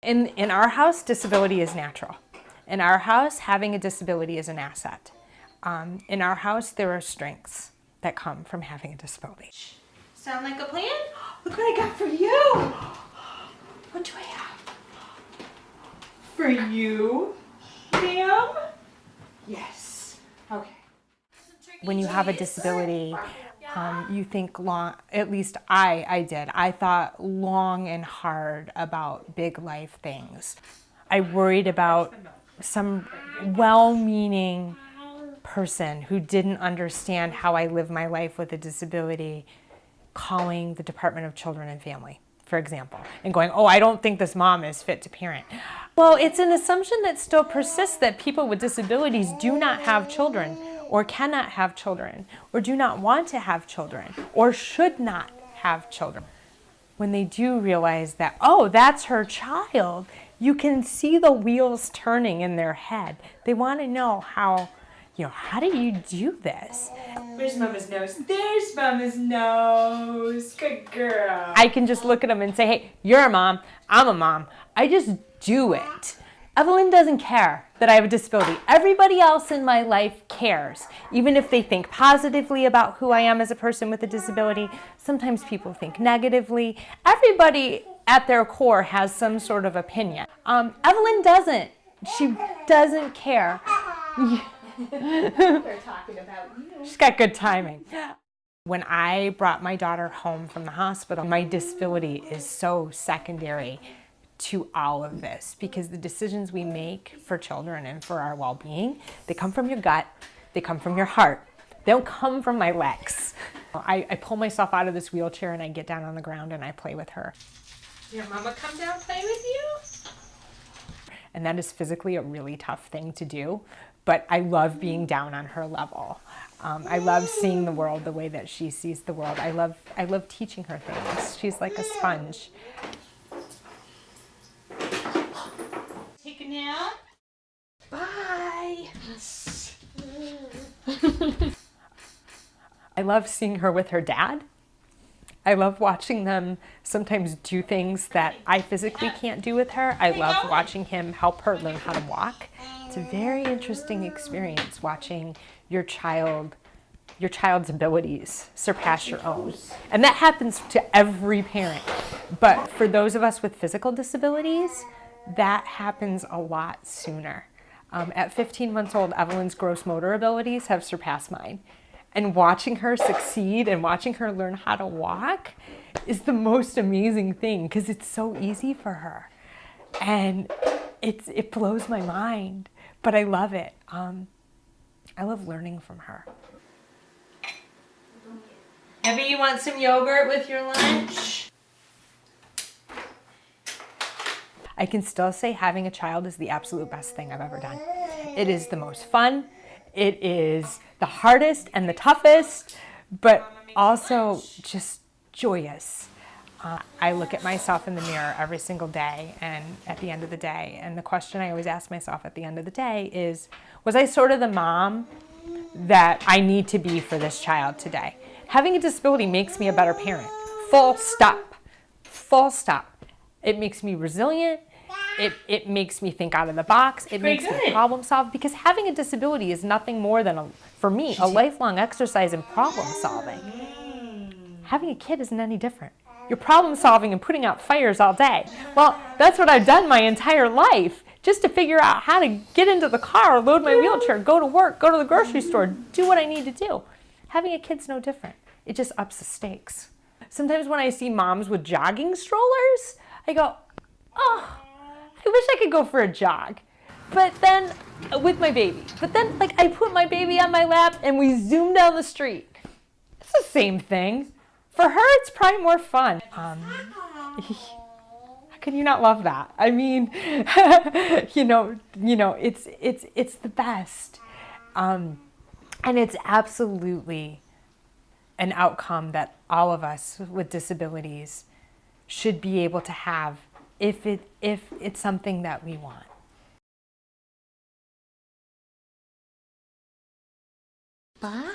In our house, disability is natural. In our house, having a disability is an asset. In our house, there are strengths that come from having a disability. Sound like a plan? Look what I got for you. What do I have? For you, ma'am? Yes. Okay. When you have a disability, you think long, at least I did. I thought long and hard about big life things. I worried about some well-meaning person who didn't understand how I live my life with a disability calling the Department of Children and Family, for example, and going, oh, I don't think this mom is fit to parent. Well, it's an assumption that still persists that people with disabilities do not have children or cannot have children or do not want to have children or should not have children. When they do realize that, oh, that's her child, you can see the wheels turning in their head. They want to know how do you do this? Where's Mama's nose? There's Mama's nose. Good girl. I can just look at them and say, hey, you're a mom, I'm a mom. I just do it. Evelyn doesn't care that I have a disability. Everybody else in my life cares. Even if they think positively about who I am as a person with a disability, sometimes people think negatively. Everybody at their core has some sort of opinion. Evelyn doesn't. She doesn't care. They're talking about you. She's got good timing. When I brought my daughter home from the hospital, my disability is so secondary to all of this because the decisions we make for children and for our well-being, they come from your gut, they come from your heart. They don't come from my legs. I pull myself out of this wheelchair and I get down on the ground and I play with her. Your mama come down play with you? And that is physically a really tough thing to do, but I love being down on her level. I love seeing the world the way that she sees the world. I love teaching her things. She's like a sponge. Take a nap. Bye. I love seeing her with her dad. I love watching them sometimes do things that I physically can't do with her. I love watching him help her learn how to walk. It's a very interesting experience watching your child's abilities surpass your own. And that happens to every parent. But for those of us with physical disabilities, that happens a lot sooner. At 15 months old, Evelyn's gross motor abilities have surpassed mine. And watching her succeed and watching her learn how to walk is the most amazing thing because it's so easy for her. And it blows my mind, but I love it. I love learning from her. Abby, you want some yogurt with your lunch? I can still say having a child is the absolute best thing I've ever done. It is the most fun. It is the hardest and the toughest, but also just joyous. I look at myself in the mirror every single day and at the end of the day, and the question I always ask myself at the end of the day is, was I sort of the mom that I need to be for this child today? Having a disability makes me a better parent. Full stop. Full stop. It makes me resilient. It makes me think out of the box. It makes me problem solve because having a disability is nothing more than, for me, a lifelong exercise in problem solving. Having a kid isn't any different. You're problem solving and putting out fires all day. Well, that's what I've done my entire life, just to figure out how to get into the car, load my wheelchair, go to work, go to the grocery store, do what I need to do. Having a kid's no different. It just ups the stakes. Sometimes when I see moms with jogging strollers, I go, oh, I wish I could go for a jog. But then, with my baby. But then, I put my baby on my lap and we zoom down the street. It's the same thing. For her, it's probably more fun. How can you not love that? I mean, it's the best. And it's absolutely an outcome that all of us with disabilities should be able to have if it's something that we want. Bye.